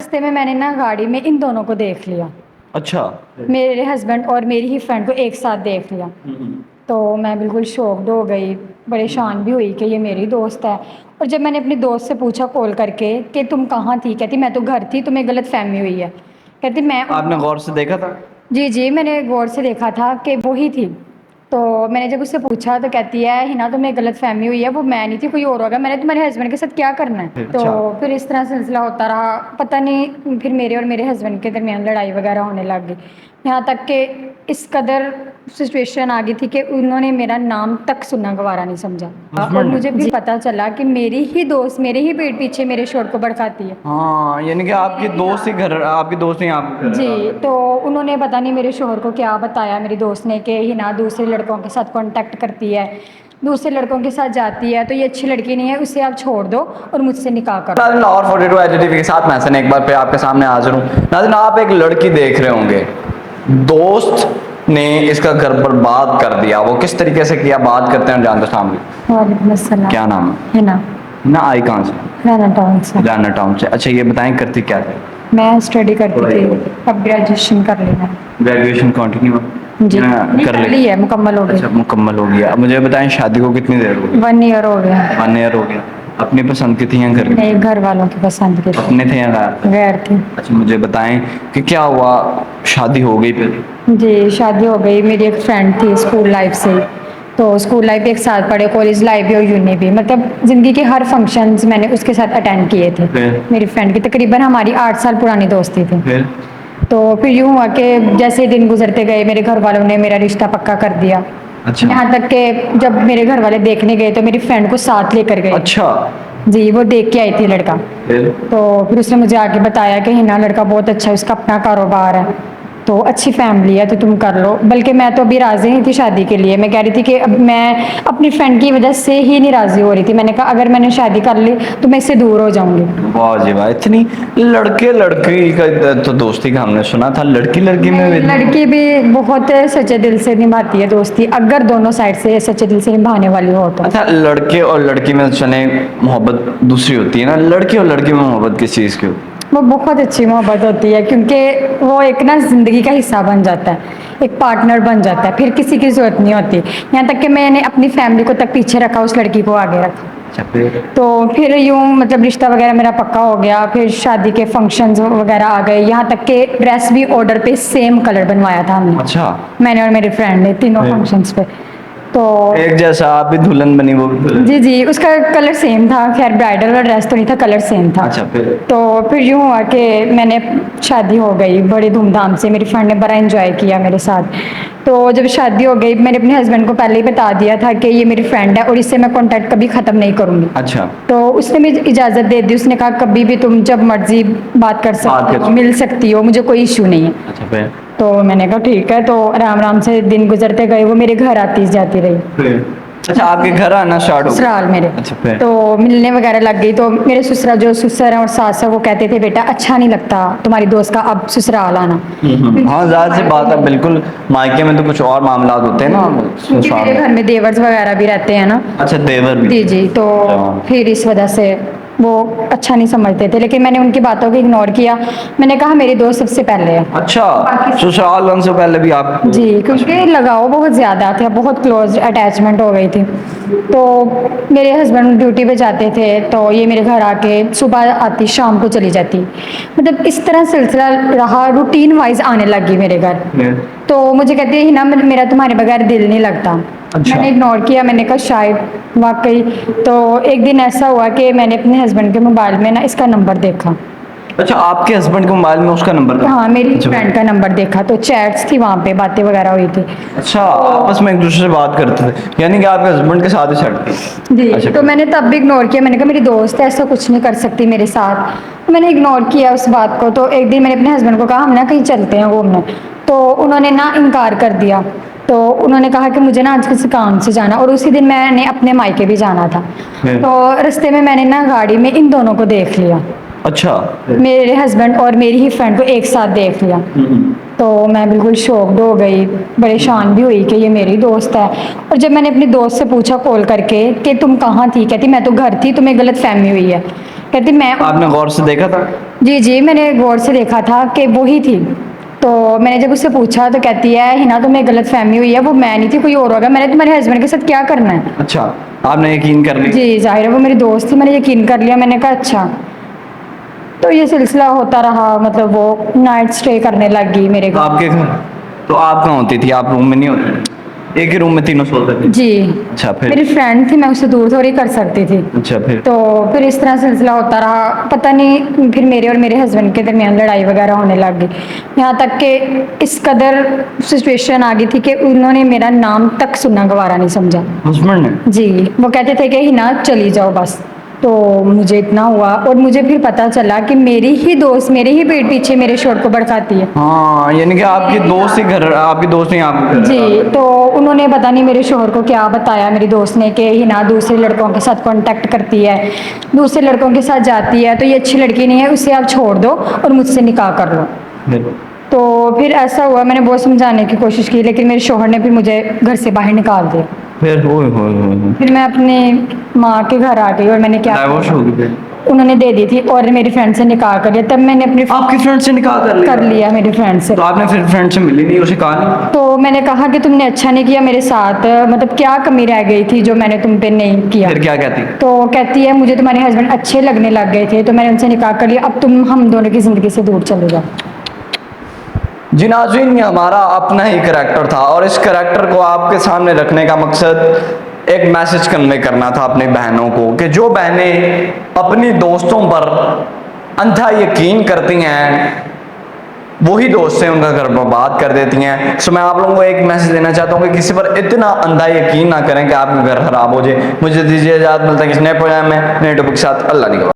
रास्ते में मैंने ना गाड़ी में इन दोनों को देख लिया। अच्छा। मेरे हस्बैंड और मेरी ही फ्रेंड को एक साथ देख लिया। तो मैं बिल्कुल शॉक्ड हो गई, परेशान भी हुई कि ये मेरी दोस्त है। और जब मैंने अपनी दोस्त से पूछा कॉल करके कि तुम कहाँ थी, कहती मैं तो घर थी, तुम्हें गलत फहमी हुई है। कहती मैं आपने गौर से देखा था? जी जी, मैंने गौर से देखा था कि वो ही थी। तो मैंने जब उससे पूछा तो कहती है हिना तुम्हें गलत फहमी हुई है, वो मैं नहीं थी, कोई और होगा, मैंने तुम्हारे हस्बैंड के साथ क्या करना है। तो अच्छा। फिर इस तरह सिलसिला होता रहा, पता नहीं फिर मेरे और मेरे हस्बैंड के दरमियान लड़ाई वगैरह होने लग गई। यहाँ तक कि इस कदर सिचुएशन आ गई थी कि उन्होंने मेरा नाम तक सुनना गवारा नहीं समझा। और हस्बैंड? मुझे फिर पता चला कि मेरी ही दोस्त मेरे ही पीठ पीछे मेरे शोर को भड़काती है। हाँ, यानी कि आपकी दोस्त ही घर, आपकी दोस्त ही आप जी, तो उन्होंने पता नहीं मेरे शोहर को क्या बताया मेरी दोस्त ने कि हिना दूसरे लड़कों के साथ कांटेक्ट करती है, दूसरे लड़कों के साथ जाती है, तो ये अच्छी लड़की नहीं है, उसे आप छोड़ दो और मुझसे निकाह करो। नाज़रीन, लाहौर 42 एचडी के साथ मैं हसन एक बार फिर आपके सामने हाजिर हूँ। नाज़रीन, आप एक लड़की देख रहे होंगे, दोस्त ने इसका घर बर्बाद कर दिया। वो किस तरीके से किया, बात करते हैं, जानते सामने। वालेकुम अस्सलाम। क्या नाम है? हिना। ना आई कहाँ से? राना टाउन से। राना टाउन से। अच्छा, ये बताएं करती क्या थे? मैं स्टडी करती थी, अब ग्रेजुएशन कर ली है। ग्रेजुएशन कंटिन्यू जी, कर ली ली है, मुकम्मल हो अच्छा, गई। मुकम्मल हो गया। अब मुझे बताएं शादी को कितनी देर हो गई? 1 ईयर हो गया। 1 ईयर हो गया। अपनी पसंद की थी या घर की? नहीं, घर वालों की पसंद की थी। अपने थे या गैर? गैर थी। अच्छा, मुझे बताएं कि क्या हुआ, शादी हो गई फिर? जी, शादी हो गई। मेरी एक फ्रेंड थी स्कूल लाइफ से, तो स्कूल लाइफ भी एक साथ पढ़े, कॉलेज लाइफ भी और यूनी भी, मतलब ज़िंदगी के हर फंक्शंस मैंने उसके साथ अटेंड किए थे। फिर? मेरी फ्रेंड की तकरीबन हमारी 8 साल पुरानी दोस्ती थी। फिर? तो फिर यूँ हुआ कि जैसे दिन गुजरते गए मेरे घर वालों ने मेरा रिश्ता पक्का कर दिया। अच्छा। यहाँ तक कि जब मेरे घर वाले देखने गए तो मेरी फ्रेंड को साथ लेकर गए। अच्छा। जी, वो देख के आई थी लड़का। फिर? तो फिर उसने मुझे आके बताया कि हिना लड़का बहुत अच्छा है, उसका अपना कारोबार है, तो अच्छी फैमिली है, तो तुम कर लो। बल्कि मैं तो अभी राज़ी नहीं थी शादी के लिए। मैं कह रही थी कि अब मैं अपनी फ्रेंड की वजह से ही नहीं राज़ी हो रही थी। मैंने कहा अगर मैंने शादी कर ली तो मैं इससे दूर हो जाऊंगी। वाह जी वाह, इतनी लड़के लड़की का तो दोस्ती का हमने सुना था, लड़की लड़की में भी? लड़की भी बहुत सच्चे दिल से निभाती है दोस्ती, अगर दोनों साइड से सच्चे दिल से निभाने वाली हो तो। अच्छा, लड़के और लड़की में चले मोहब्बत दूसरी होती है ना, लड़के और लड़की में मोहब्बत किस चीज़ की होती है? वो बहुत अच्छी मोहब्बत होती है, क्योंकि वो एक ना ज़िंदगी का हिस्सा बन जाता है, एक पार्टनर बन जाता है, फिर किसी की ज़रूरत नहीं होती। यहाँ तक कि मैंने अपनी फैमिली को तक पीछे रखा, उस लड़की को आगे रखा। अच्छा, फिर? तो फिर यूँ मतलब रिश्ता वगैरह मेरा पक्का हो गया, फिर शादी के फंक्शंस वगैरह आ गए, यहाँ तक कि ड्रेस भी ऑर्डर पे सेम कलर बनवाया था हमने, अच्छा। मैंने और मेरी फ्रेंड ने, तीनों फंक्शंस पे। तो एक जैसा, आप भी दुल्हन बनी, वो भी दुल्हन? जी जी, उसका कलर सेम था, खैर ब्राइडल वाला ड्रेस तो नहीं था, कलर सेम था। अच्छा, फिर? तो फिर यूँ हुआ कि मैंने शादी हो गई बड़े धूमधाम से, मेरी फ्रेंड ने बड़ा एंजॉय किया मेरे साथ। तो जब शादी हो गई मैंने अपने हस्बैंड को पहले ही बता दिया था कि ये मेरी फ्रेंड है और इससे मैं कांटेक्ट कभी ख़त्म नहीं करूँगी। अच्छा। तो उसने मुझे इजाज़त दे दी, उसने कहा कभी भी तुम जब मर्जी बात कर सकती हो, मिल सकती हो, मुझे कोई इशू नहीं है। अच्छा, फिर? तो मैंने कहा ठीक है। तो आराम आराम से दिन गुजरते गए, वो मेरे घर आती जाती रही। फिर? अच्छा, आपके घर आना स्टार्ट हो? ससुराल मेरे। अच्छा, फिर? तो मिलने वगैरह लग गई। तो मेरे ससुरा जो ससुर हैं और सास है वो कहते थे बेटा अच्छा नहीं लगता तुम्हारी दोस्त का अब ससुराल आना। हाँ, जाहिर सी बात है, बिल्कुल। मायके में तो कुछ और मामला होते हैं ना, क्योंकि मेरे घर में देवर्स वगैरह भी रहते हैं ना। अच्छा, देवर भी? जी जी, तो अच्छा। फिर इस वजह से वो अच्छा नहीं समझते थे, लेकिन मैंने उनकी बातों को इग्नोर किया। मैंने कहा मेरी दोस्त सबसे पहले है। अच्छा, ससुराल आने से पहले भी आप? जी, क्योंकि लगाव बहुत ज़्यादा था, बहुत क्लोज अटैचमेंट हो गई थी। तो मेरे हस्बैंड ड्यूटी पे जाते थे, तो ये मेरे घर आके सुबह आती शाम को चली जाती, मतलब इस तरह सिलसिला रहा, रूटीन वाइज आने लगी मेरे घर। तो मुझे कहते हैं हिना मेरा तुम्हारे बगैर दिल नहीं लगता। अच्छा। मैंने इग्नोर किया, मैंने कहा शायद वाकई। तो एक दिन ऐसा हुआ कि मैंने अपने हस्बैंड के मोबाइल में ना इसका नंबर देखा। अच्छा, आपके हस्बैंड के मोबाइल में उसका नंबर था? हाँ, मेरी अच्छा। फ्रेंड का नंबर देखा, तो चैट्स थी वहाँ पे, बातें वगैरह हुई थी। अच्छा, आपस में एक दूसरे से बात करते थे, यानी कि आपके हस्बैंड के साथ ही चैट थी? जी। अच्छा। तो मैंने तब भी इग्नोर किया, मैंने कहा मेरी दोस्त है, ऐसा कुछ नहीं कर सकती मेरे साथ। तो मैंने इग्नोर किया उस बात को। तो एक दिन मैंने अपने हस्बैंड को कहा हम ना कहीं चलते हैं घूमने, तो उन्होंने ना इनकार कर दिया। तो उन्होंने कहा कि मुझे ना आज किसी काम से जाना, और उसी दिन मैंने अपने मायके भी जाना था। तो रास्ते में मैंने ना गाड़ी में इन दोनों को देख लिया। अच्छा। मेरे हस्बैंड और मेरी ही फ्रेंड को एक साथ देख लिया। तो मैं बिल्कुल शॉक्ड हो गई, परेशान भी हुई कि ये मेरी दोस्त है। और जब मैंने अपनी दोस्त से पूछा कॉल करके कि तुम कहाँ थी, कहती मैं तो घर थी, तुम्हें गलत फहमी हुई है। कहती मैं आपने गौर से देखा था? जी जी मैंने गौर से देखा था कि वो ही थी। तो मैंने जब उससे पूछा तो कहती है हिना तुम्हें गलत फहमी हुई है, वो मैं नहीं थी कोई और होगा, मैंने तुम्हारे हस्बैंड के साथ क्या करना है। अच्छा, आपने यकीन कर लिया? जी जाहिर है वो मेरी दोस्त थी, मैंने यकीन कर लिया। मैंने कहा अच्छा। तो ये सिलसिला होता रहा, मतलब वो नाइट स्टे करने लग गई मेरे घर। आपके घर? तो आप कहाँ होती थी? आप रूम में नहीं होती? एक ही रूम में तीनों सोते थे? जी अच्छा फिर? मेरी फ्रेंड थी, मैं उससे दूर थोड़ी कर सकती थी। अच्छा फिर? तो फिर इस तरह सिलसिला होता रहा, पता नहीं फिर मेरे और मेरे हस्बैंड के दरमियान लड़ाई वगैरह होने लग गई। यहाँ तक कि इस कदर सिचुएशन आ गई थी कि उन्होंने मेरा नाम तक सुनना गवारा नहीं समझा। हस्बैंड ने? जी वो कहते थे कि हिना चली जाओ बस। तो मुझे इतना हुआ, और मुझे फिर पता चला कि मेरी ही दोस्त मेरे ही पीठ पीछे मेरे शोर को भड़काती है। हाँ, यानी कि आपकी दोस्त ही घर, आपकी दोस्त नहीं आपके घर? जी तो उन्होंने पता नहीं मेरे शोहर को क्या बताया मेरी दोस्त ने कि हिना दूसरे लड़कों के साथ कांटेक्ट करती है, दूसरे लड़कों के साथ जाती है, तो ये अच्छी लड़की नहीं है, उसे आप छोड़ दो और मुझसे निकाह कर लो। फिर? तो फिर ऐसा हुआ, मैंने बहुत समझाने की कोशिश की लेकिन मेरे शोहर ने भी मुझे घर से बाहर निकाल दिया। फिर ओए फिर मैं अपने माँ के घर आ गई और मैंने क्या डाइवोर्स हो गई? उन्होंने दे दी थी और मेरी फ्रेंड से निकाह कर लिया। तब मैंने अपनी आपकी फ्रेंड से निकाह कर लिया मेरी फ्रेंड से। तो आपने फिर फ्रेंड से मिली नहीं, उसे कहा नहीं? तो मैंने कहा कि तुमने अच्छा नहीं किया मेरे साथ, मतलब क्या कमी रह गई थी जो मैंने तुम पे नहीं किया। फिर क्या कहती? तो कहती है मुझे तुम्हारे हस्बैंड अच्छे लगने लग गए थे तो मैंने उनसे निकाह कर लिया, अब तुम हम दोनों की ज़िंदगी से दूर चले जाओ। जी नाज़रीन, ये हमारा अपना ही करैक्टर था और इस करैक्टर को आपके सामने रखने का मकसद एक मैसेज कन्वे करना था अपनी बहनों को कि जो बहनें अपनी दोस्तों पर अंधा यकीन करती हैं वही दोस्त से उनका घर बर्बाद कर देती हैं। सो मैं आप लोगों को एक मैसेज देना चाहता हूँ कि किसी पर इतना अंधा यकीन ना करें कि आपका घर खराब हो जाए। मुझे दीजिए इजाज़त, मिलता है किसी नए प्रोग्राम में नए टॉपिक के साथ। अल्लाह निगहबान।